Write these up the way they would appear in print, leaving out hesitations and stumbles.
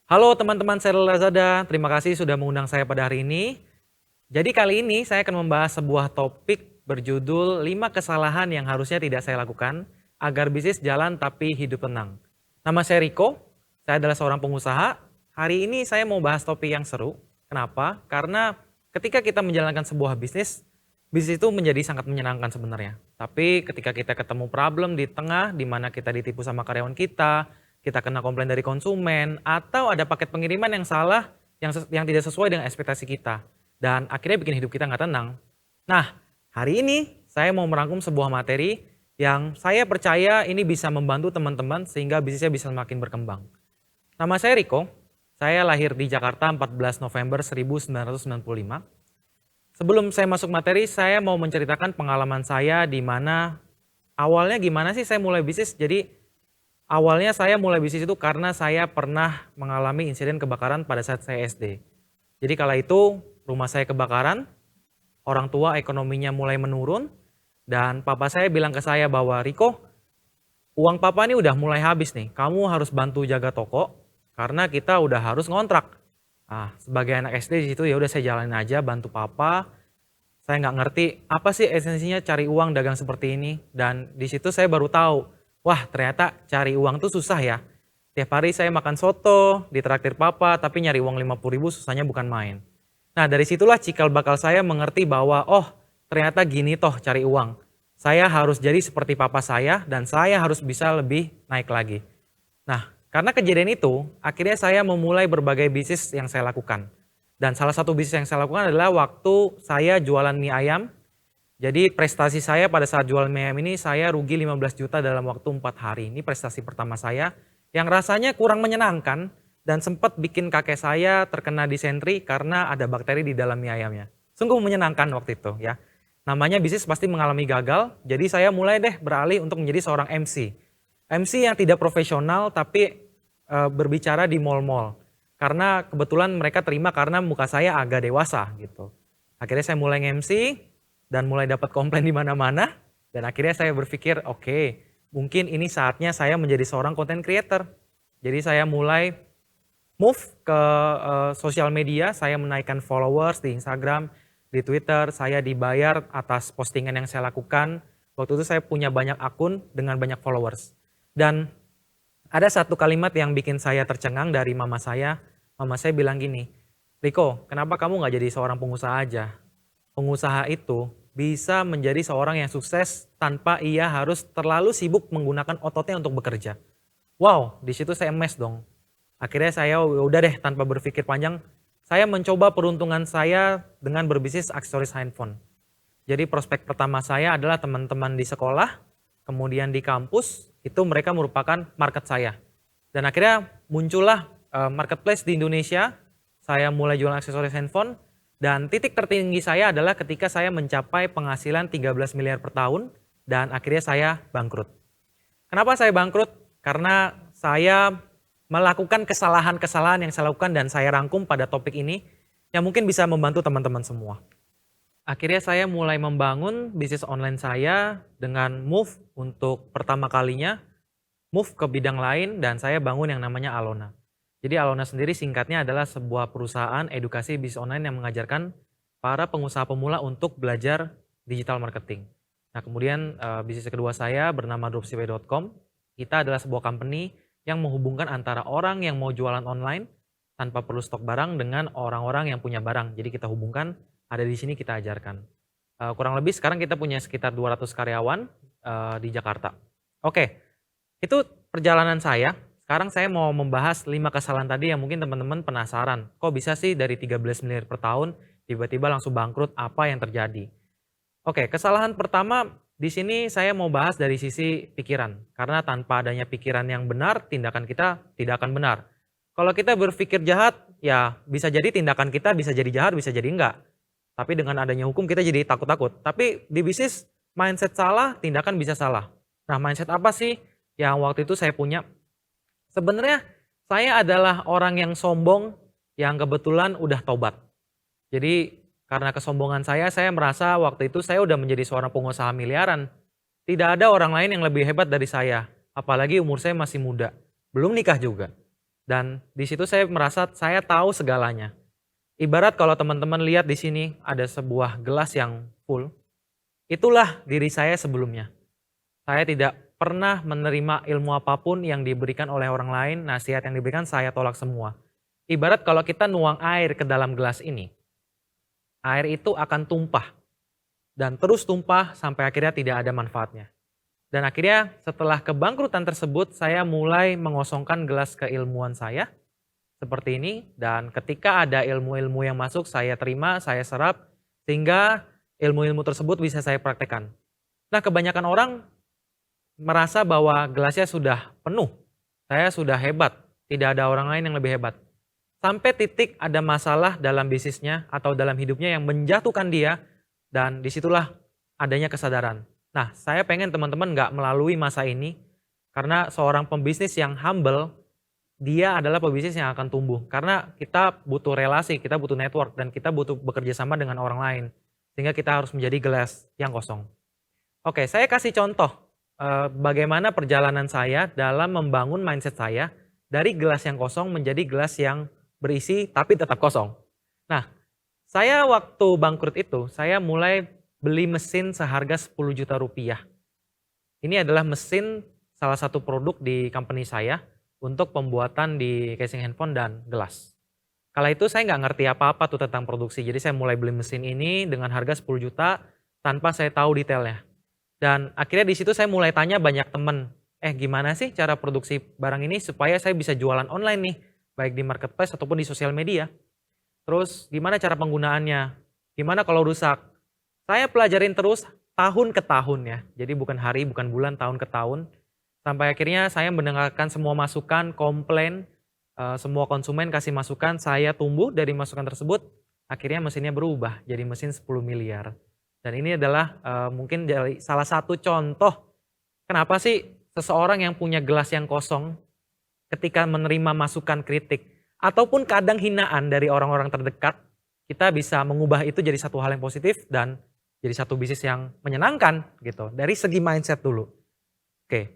Halo teman-teman Seller Lazada, terima kasih sudah mengundang saya pada hari ini. Jadi kali ini saya akan membahas sebuah topik berjudul 5 kesalahan yang harusnya tidak saya lakukan agar bisnis jalan tapi hidup tenang. Nama saya Riko, saya adalah seorang pengusaha. Hari ini saya mau bahas topik yang seru. Kenapa? Karena ketika kita menjalankan sebuah bisnis, bisnis itu menjadi sangat menyenangkan sebenarnya. Tapi ketika kita ketemu problem di tengah, di mana kita ditipu sama karyawan kita kena komplain dari konsumen, atau ada paket pengiriman yang salah, yang tidak sesuai dengan ekspektasi kita. Dan akhirnya bikin hidup kita nggak tenang. Nah, hari ini saya mau merangkum sebuah materi yang saya percaya ini bisa membantu teman-teman sehingga bisnisnya bisa semakin berkembang. Nama saya Riko, saya lahir di Jakarta 14 November 1995. Sebelum saya masuk materi, saya mau menceritakan pengalaman saya di mana awalnya gimana sih saya mulai bisnis. Jadi awalnya saya mulai bisnis itu karena saya pernah mengalami insiden kebakaran pada saat saya SD. Jadi kala itu rumah saya kebakaran, orang tua ekonominya mulai menurun, dan papa saya bilang ke saya bahwa Riko, uang papa ini udah mulai habis nih, kamu harus bantu jaga toko karena kita udah harus ngontrak. Sebagai anak SD di situ ya udah saya jalanin aja bantu papa. Saya nggak ngerti apa sih esensinya cari uang dagang seperti ini, dan di situ saya baru tahu, wah ternyata cari uang tuh susah ya. Tiap hari saya makan soto, ditraktir papa, tapi nyari uang 50.000 susahnya bukan main. Nah dari situlah cikal bakal saya mengerti bahwa oh ternyata gini toh cari uang. Saya harus jadi seperti papa saya dan saya harus bisa lebih naik lagi. Nah karena kejadian itu akhirnya saya memulai berbagai bisnis yang saya lakukan. Dan salah satu bisnis yang saya lakukan adalah waktu saya jualan mie ayam. Jadi prestasi saya pada saat jual mie ayam ini saya rugi 15 juta dalam waktu 4 hari. Ini prestasi pertama saya yang rasanya kurang menyenangkan dan sempat bikin kakek saya terkena disentri karena ada bakteri di dalam mie ayamnya. Sungguh menyenangkan waktu itu ya. Namanya bisnis pasti mengalami gagal, jadi saya mulai deh beralih untuk menjadi seorang MC. MC yang tidak profesional tapi berbicara di mall-mall. Karena kebetulan mereka terima karena muka saya agak dewasa gitu. Akhirnya saya mulai nge-MC dan mulai dapat komplain di mana-mana, dan akhirnya saya berpikir oke, mungkin ini saatnya saya menjadi seorang content creator. Jadi saya mulai move ke sosial media, saya menaikkan followers di Instagram, di Twitter, saya dibayar atas postingan yang saya lakukan. Waktu itu saya punya banyak akun dengan banyak followers. Dan ada satu kalimat yang bikin saya tercengang dari mama saya. Mama saya bilang gini, Riko, kenapa kamu nggak jadi seorang pengusaha aja? Pengusaha itu bisa menjadi seorang yang sukses tanpa ia harus terlalu sibuk menggunakan ototnya untuk bekerja. Wow, di situ saya emes dong. Akhirnya saya udah deh tanpa berpikir panjang, saya mencoba peruntungan saya dengan berbisnis aksesoris handphone. Jadi prospek pertama saya adalah teman-teman di sekolah, kemudian di kampus, itu mereka merupakan market saya. Dan akhirnya muncullah marketplace di Indonesia, saya mulai jualan aksesoris handphone, dan titik tertinggi saya adalah ketika saya mencapai penghasilan 13 miliar per tahun, dan akhirnya saya bangkrut. Kenapa saya bangkrut? Karena saya melakukan kesalahan-kesalahan yang saya lakukan dan saya rangkum pada topik ini, yang mungkin bisa membantu teman-teman semua. Akhirnya saya mulai membangun bisnis online saya dengan move untuk pertama kalinya, move ke bidang lain, dan saya bangun yang namanya Alona. Jadi Alona sendiri singkatnya adalah sebuah perusahaan edukasi bisnis online yang mengajarkan para pengusaha pemula untuk belajar digital marketing. Nah kemudian bisnis kedua saya bernama dropshipper.com. Kita adalah sebuah company yang menghubungkan antara orang yang mau jualan online tanpa perlu stok barang dengan orang-orang yang punya barang. Jadi kita hubungkan, ada di sini kita ajarkan. Kurang lebih sekarang kita punya sekitar 200 karyawan di Jakarta. Oke, itu perjalanan saya. Sekarang saya mau membahas 5 kesalahan tadi yang mungkin teman-teman penasaran. Kok bisa sih dari 13 miliar per tahun tiba-tiba langsung bangkrut, apa yang terjadi? Oke, kesalahan pertama di sini saya mau bahas dari sisi pikiran. Karena tanpa adanya pikiran yang benar, tindakan kita tidak akan benar. Kalau kita berpikir jahat, ya bisa jadi tindakan kita bisa jadi jahat, bisa jadi enggak. Tapi dengan adanya hukum kita jadi takut-takut. Tapi di bisnis mindset salah, tindakan bisa salah. Nah mindset apa sih yang waktu itu saya punya? Sebenarnya saya adalah orang yang sombong yang kebetulan udah tobat. Jadi karena kesombongan saya merasa waktu itu saya udah menjadi seorang pengusaha miliaran. Tidak ada orang lain yang lebih hebat dari saya. Apalagi umur saya masih muda. Belum nikah juga. Dan di situ saya merasa saya tahu segalanya. Ibarat kalau teman-teman lihat di sini ada sebuah gelas yang full, itulah diri saya sebelumnya. Saya tidak pernah menerima ilmu apapun yang diberikan oleh orang lain, nasihat yang diberikan saya tolak semua. Ibarat kalau kita nuang air ke dalam gelas ini, air itu akan tumpah dan terus tumpah sampai akhirnya tidak ada manfaatnya. Dan akhirnya setelah kebangkrutan tersebut, saya mulai mengosongkan gelas keilmuan saya seperti ini, dan ketika ada ilmu-ilmu yang masuk saya terima, saya serap, sehingga ilmu-ilmu tersebut bisa saya praktekkan. Nah, kebanyakan orang merasa bahwa gelasnya sudah penuh, saya sudah hebat, tidak ada orang lain yang lebih hebat. Sampai titik ada masalah dalam bisnisnya atau dalam hidupnya yang menjatuhkan dia, dan disitulah adanya kesadaran. Nah, saya pengen teman-teman nggak melalui masa ini, karena seorang pembisnis yang humble, dia adalah pebisnis yang akan tumbuh. Karena kita butuh relasi, kita butuh network, dan kita butuh bekerja sama dengan orang lain. Sehingga kita harus menjadi gelas yang kosong. Oke, saya kasih contoh bagaimana perjalanan saya dalam membangun mindset saya dari gelas yang kosong menjadi gelas yang berisi tapi tetap kosong. Nah, saya waktu bangkrut itu, saya mulai beli mesin seharga 10 juta rupiah. Ini adalah mesin salah satu produk di company saya untuk pembuatan di casing handphone dan gelas. Kala itu saya nggak ngerti apa-apa tuh tentang produksi, jadi saya mulai beli mesin ini dengan harga 10 juta tanpa saya tahu detailnya. Dan akhirnya di situ saya mulai tanya banyak temen, gimana sih cara produksi barang ini supaya saya bisa jualan online nih, baik di marketplace ataupun di sosial media. Terus gimana cara penggunaannya, gimana kalau rusak. Saya pelajarin terus tahun ke tahun ya, jadi bukan hari, bukan bulan, tahun ke tahun. Sampai akhirnya saya mendengarkan semua masukan, komplain, semua konsumen kasih masukan, saya tumbuh dari masukan tersebut, akhirnya mesinnya berubah jadi mesin 10 miliar. Dan ini adalah mungkin dari salah satu contoh kenapa sih seseorang yang punya gelas yang kosong ketika menerima masukan kritik ataupun kadang hinaan dari orang-orang terdekat, kita bisa mengubah itu jadi satu hal yang positif dan jadi satu bisnis yang menyenangkan gitu. Dari segi mindset dulu. Oke.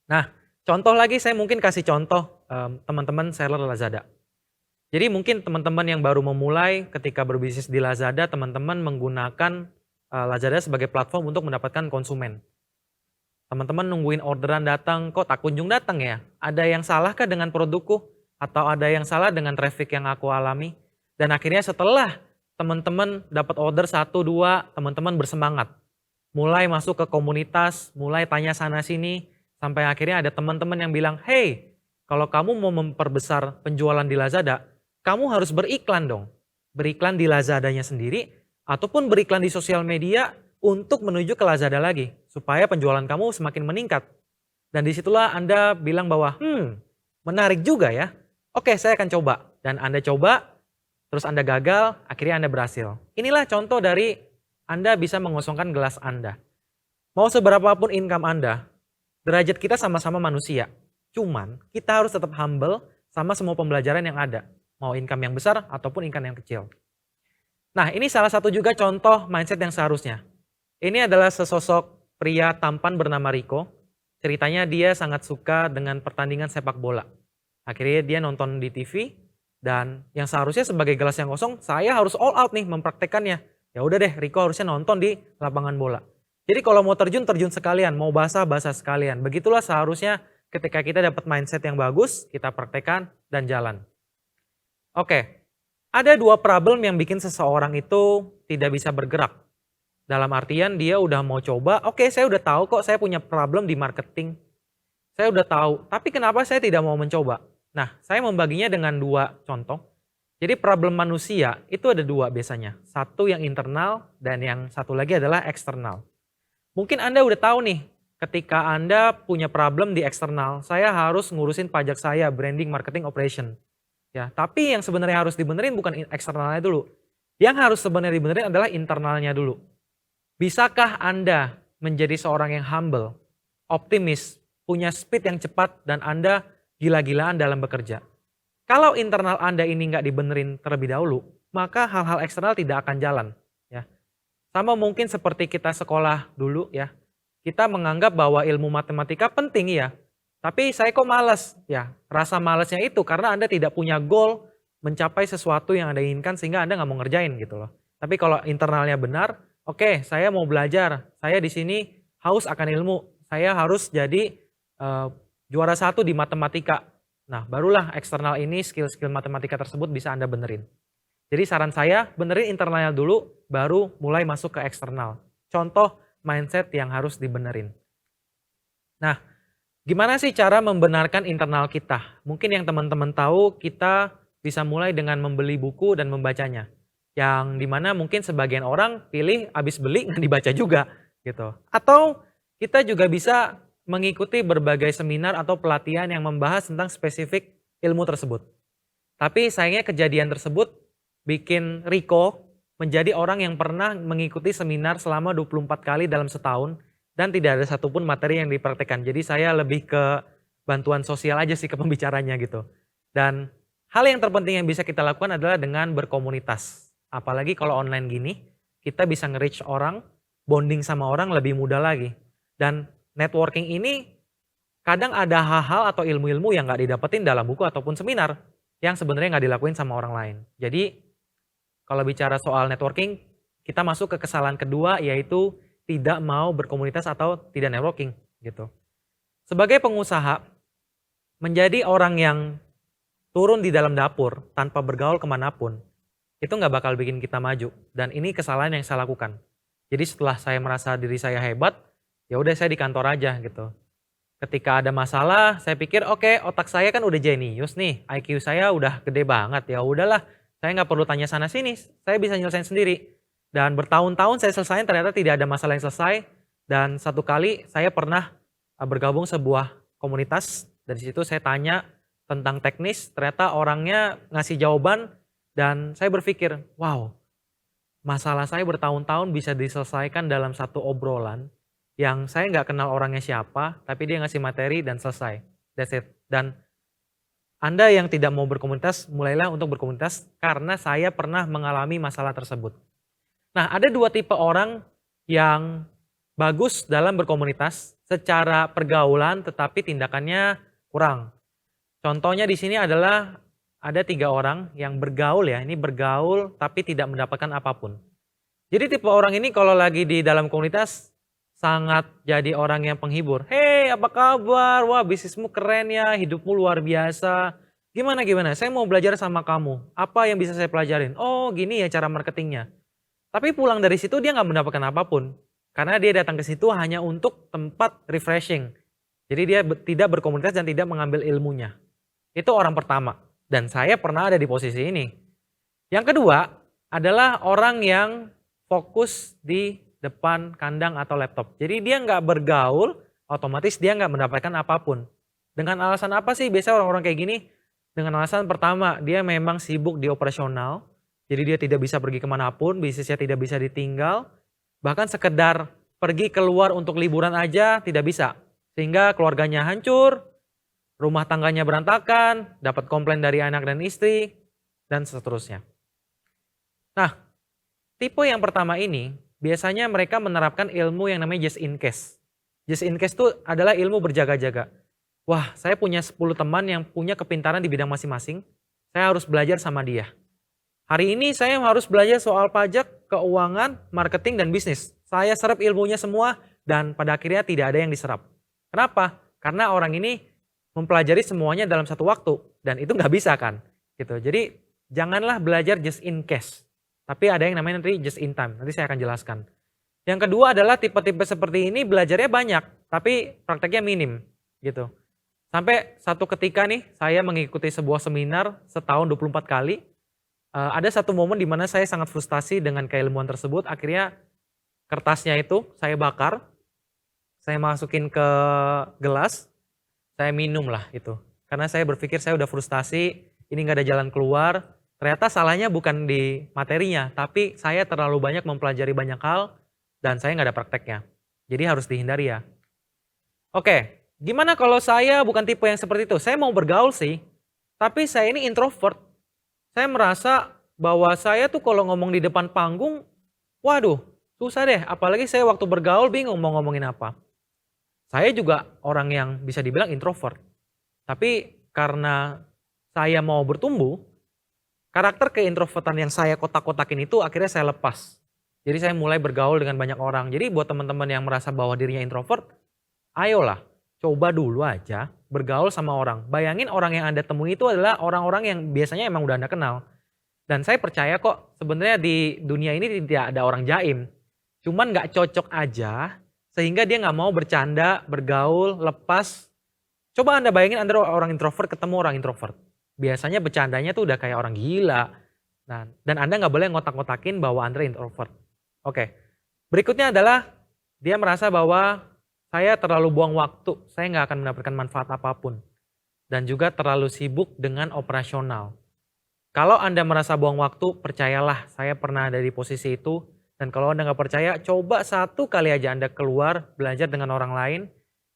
Nah, contoh lagi saya mungkin kasih contoh teman-teman seller Lazada. Jadi mungkin teman-teman yang baru memulai ketika berbisnis di Lazada, teman-teman menggunakan Lazada sebagai platform untuk mendapatkan konsumen. Teman-teman nungguin orderan datang, kok tak kunjung datang ya? Ada yang salahkah dengan produkku? Atau ada yang salah dengan traffic yang aku alami? Dan akhirnya setelah teman-teman dapat order 1, 2, teman-teman bersemangat. Mulai masuk ke komunitas, mulai tanya sana sini, sampai akhirnya ada teman-teman yang bilang, hey, kalau kamu mau memperbesar penjualan di Lazada, kamu harus beriklan dong. Beriklan di Lazadanya sendiri, ataupun beriklan di sosial media untuk menuju ke Lazada lagi. Supaya penjualan kamu semakin meningkat. Dan disitulah Anda bilang bahwa, menarik juga ya. Oke, saya akan coba. Dan Anda coba, terus Anda gagal, akhirnya Anda berhasil. Inilah contoh dari Anda bisa mengosongkan gelas Anda. Mau seberapapun income Anda, derajat kita sama-sama manusia. Cuman kita harus tetap humble sama semua pembelajaran yang ada. Mau income yang besar ataupun income yang kecil. Nah, ini salah satu juga contoh mindset yang seharusnya. Ini adalah sesosok pria tampan bernama Rico. Ceritanya dia sangat suka dengan pertandingan sepak bola. Akhirnya dia nonton di TV dan yang seharusnya sebagai gelas yang kosong, saya harus all out nih mempraktekannya. Ya udah deh, Rico harusnya nonton di lapangan bola. Jadi kalau mau terjun, terjun sekalian, mau basah, basah sekalian. Begitulah seharusnya ketika kita dapat mindset yang bagus, kita praktekkan dan jalan. Oke, ada 2 problem yang bikin seseorang itu tidak bisa bergerak. Dalam artian dia udah mau coba, oke saya udah tahu kok saya punya problem di marketing. Saya udah tahu, tapi kenapa saya tidak mau mencoba? Nah, saya membaginya dengan 2 contoh. Jadi problem manusia itu ada 2 biasanya. Satu yang internal dan yang satu lagi adalah eksternal. Mungkin Anda udah tahu nih, ketika Anda punya problem di eksternal, saya harus ngurusin pajak saya, branding, marketing, operation. Ya, tapi yang sebenarnya harus dibenerin bukan eksternalnya dulu. Yang harus sebenarnya dibenerin adalah internalnya dulu. Bisakah Anda menjadi seorang yang humble, optimis, punya speed yang cepat, dan Anda gila-gilaan dalam bekerja? Kalau internal Anda ini nggak dibenerin terlebih dahulu, maka hal-hal eksternal tidak akan jalan. Ya. Sama mungkin seperti kita sekolah dulu ya, kita menganggap bahwa ilmu matematika penting ya, Tapi saya kok malas? Ya, rasa malasnya itu karena Anda tidak punya goal mencapai sesuatu yang Anda inginkan sehingga Anda nggak mau ngerjain gitu loh. Tapi kalau internalnya benar, oke, saya mau belajar, saya di sini haus akan ilmu, saya harus jadi eh, juara satu di matematika. Nah, barulah eksternal ini skill-skill matematika tersebut bisa Anda benerin. Jadi saran saya, benerin internalnya dulu, baru mulai masuk ke eksternal. Contoh mindset yang harus dibenerin. Nah, gimana sih cara membenarkan internal kita? Mungkin yang teman-teman tahu, kita bisa mulai dengan membeli buku dan membacanya. Yang dimana mungkin sebagian orang pilih habis beli nggak dibaca juga gitu. Atau kita juga bisa mengikuti berbagai seminar atau pelatihan yang membahas tentang spesifik ilmu tersebut. Tapi sayangnya kejadian tersebut bikin Rico menjadi orang yang pernah mengikuti seminar selama 24 kali dalam setahun dan tidak ada satupun materi yang dipraktekkan. Jadi saya lebih ke bantuan sosial aja sih ke pembicaranya gitu. Dan hal yang terpenting yang bisa kita lakukan adalah dengan berkomunitas. Apalagi kalau online gini, kita bisa nge-reach orang, bonding sama orang lebih mudah lagi. Dan networking ini kadang ada hal-hal atau ilmu-ilmu yang nggak didapetin dalam buku ataupun seminar yang sebenarnya nggak dilakuin sama orang lain. Jadi kalau bicara soal networking, kita masuk ke kesalahan kedua yaitu tidak mau berkomunitas atau tidak networking gitu. Sebagai pengusaha, menjadi orang yang turun di dalam dapur tanpa bergaul kemanapun, itu nggak bakal bikin kita maju. Dan ini kesalahan yang saya lakukan. Jadi setelah saya merasa diri saya hebat, ya udah saya di kantor aja gitu. Ketika ada masalah, saya pikir oke, otak saya kan udah jenius nih, IQ saya udah gede banget, ya udahlah, saya nggak perlu tanya sana sini, saya bisa nyelesain sendiri. Dan bertahun-tahun saya selesain ternyata tidak ada masalah yang selesai. Dan satu kali saya pernah bergabung sebuah komunitas, dari situ saya tanya tentang teknis, ternyata orangnya ngasih jawaban dan saya berpikir, wow, masalah saya bertahun-tahun bisa diselesaikan dalam satu obrolan yang saya nggak kenal orangnya siapa, tapi dia ngasih materi dan selesai. That's it. Dan Anda yang tidak mau berkomunitas, mulailah untuk berkomunitas karena saya pernah mengalami masalah tersebut. Nah, ada dua tipe orang yang bagus dalam berkomunitas secara pergaulan tetapi tindakannya kurang. Contohnya di sini adalah ada 3 orang yang bergaul ya, ini bergaul tapi tidak mendapatkan apapun. Jadi tipe orang ini kalau lagi di dalam komunitas sangat jadi orang yang penghibur. Hei, apa kabar? Wah, bisnismu keren ya, hidupmu luar biasa. Gimana gimana? Saya mau belajar sama kamu. Apa yang bisa saya pelajarin? Oh, gini ya cara marketingnya. Tapi pulang dari situ dia nggak mendapatkan apapun. Karena dia datang ke situ hanya untuk tempat refreshing. Jadi dia tidak berkomunitas dan tidak mengambil ilmunya. Itu orang pertama. Dan saya pernah ada di posisi ini. Yang kedua adalah orang yang fokus di depan kandang atau laptop. Jadi dia nggak bergaul, otomatis dia nggak mendapatkan apapun. Dengan alasan apa sih biasanya orang-orang kayak gini? Dengan alasan pertama, dia memang sibuk di operasional. Jadi dia tidak bisa pergi kemanapun, bisnisnya tidak bisa ditinggal. Bahkan sekedar pergi keluar untuk liburan aja tidak bisa. Sehingga keluarganya hancur, rumah tangganya berantakan, dapat komplain dari anak dan istri, dan seterusnya. Nah, tipe yang pertama ini, biasanya mereka menerapkan ilmu yang namanya just in case. Just in case itu adalah ilmu berjaga-jaga. Wah, saya punya 10 teman yang punya kepintaran di bidang masing-masing, saya harus belajar sama dia. Hari ini saya harus belajar soal pajak, keuangan, marketing, dan bisnis. Saya serap ilmunya semua dan pada akhirnya tidak ada yang diserap. Kenapa? Karena orang ini mempelajari semuanya dalam satu waktu dan itu nggak bisa kan. Gitu. Jadi janganlah belajar just in case. Tapi ada yang namanya nanti just in time. Nanti saya akan jelaskan. Yang kedua adalah tipe-tipe seperti ini belajarnya banyak, tapi prakteknya minim. Gitu. Sampai satu ketika nih saya mengikuti sebuah seminar setahun 24 kali. Ada satu momen di mana saya sangat frustasi dengan keilmuan tersebut. Akhirnya kertasnya itu saya bakar, saya masukin ke gelas, saya minum lah itu. Karena saya berpikir saya udah frustasi, ini gak ada jalan keluar. Ternyata salahnya bukan di materinya, tapi saya terlalu banyak mempelajari banyak hal dan saya gak ada prakteknya. Jadi harus dihindari ya. Oke, gimana kalau saya bukan tipe yang seperti itu? Saya mau bergaul sih, tapi saya ini introvert. Saya merasa bahwa saya tuh kalau ngomong di depan panggung, waduh susah deh. Apalagi saya waktu bergaul bingung mau ngomongin apa. Saya juga orang yang bisa dibilang introvert. Tapi karena saya mau bertumbuh, karakter keintrovertan yang saya kotak-kotakin itu akhirnya saya lepas. Jadi saya mulai bergaul dengan banyak orang. Jadi buat teman-teman yang merasa bahwa dirinya introvert, ayolah coba dulu aja bergaul sama orang. Bayangin orang yang Anda temui itu adalah orang-orang yang biasanya emang udah Anda kenal. Dan saya percaya kok sebenarnya di dunia ini tidak ada orang jaim. Cuman nggak cocok aja sehingga dia nggak mau bercanda, bergaul, lepas. Coba Anda bayangin Anda orang introvert ketemu orang introvert. Biasanya bercandanya tuh udah kayak orang gila. Nah, dan Anda nggak boleh ngotak-ngotakin bahwa Anda introvert. Oke, berikutnya adalah dia merasa bahwa saya terlalu buang waktu, saya nggak akan mendapatkan manfaat apapun. Dan juga terlalu sibuk dengan operasional. Kalau Anda merasa buang waktu, percayalah saya pernah ada di posisi itu. Dan kalau Anda nggak percaya, coba satu kali aja Anda keluar, belajar dengan orang lain.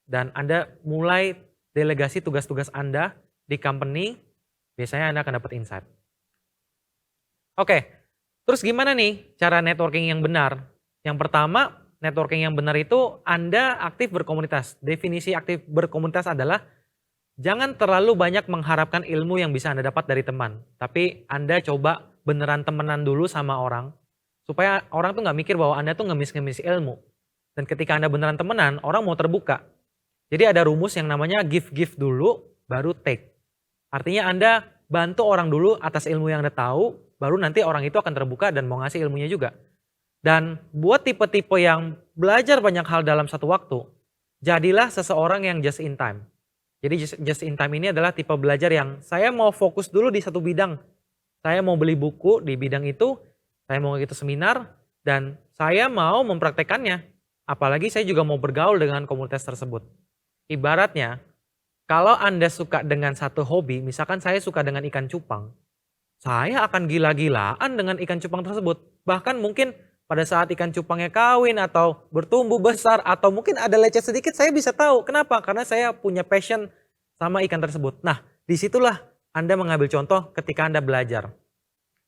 Dan Anda mulai delegasi tugas-tugas Anda di company, biasanya Anda akan dapat insight. Oke, terus gimana nih cara networking yang benar? Yang pertama, networking yang benar itu Anda aktif berkomunitas. Definisi aktif berkomunitas adalah jangan terlalu banyak mengharapkan ilmu yang bisa Anda dapat dari teman. Tapi Anda coba beneran temenan dulu sama orang. Supaya orang tuh nggak mikir bahwa Anda tuh ngemis-ngemis ilmu. Dan ketika Anda beneran temenan, orang mau terbuka. Jadi ada rumus yang namanya give dulu, baru take. Artinya Anda bantu orang dulu atas ilmu yang Anda tahu, baru nanti orang itu akan terbuka dan mau ngasih ilmunya juga. Dan buat tipe-tipe yang belajar banyak hal dalam satu waktu, jadilah seseorang yang just in time. Jadi just in time ini adalah tipe belajar yang saya mau fokus dulu di satu bidang. Saya mau beli buku di bidang itu, saya mau ikut seminar, dan saya mau mempraktekannya. Apalagi saya juga mau bergaul dengan komunitas tersebut. Ibaratnya, kalau Anda suka dengan satu hobi, misalkan saya suka dengan ikan cupang, saya akan gila-gilaan dengan ikan cupang tersebut. Bahkan mungkin pada saat ikan cupangnya kawin atau bertumbuh besar atau mungkin ada lecet sedikit, saya bisa tahu. Kenapa? Karena saya punya passion sama ikan tersebut. Nah, disitulah Anda mengambil contoh ketika Anda belajar.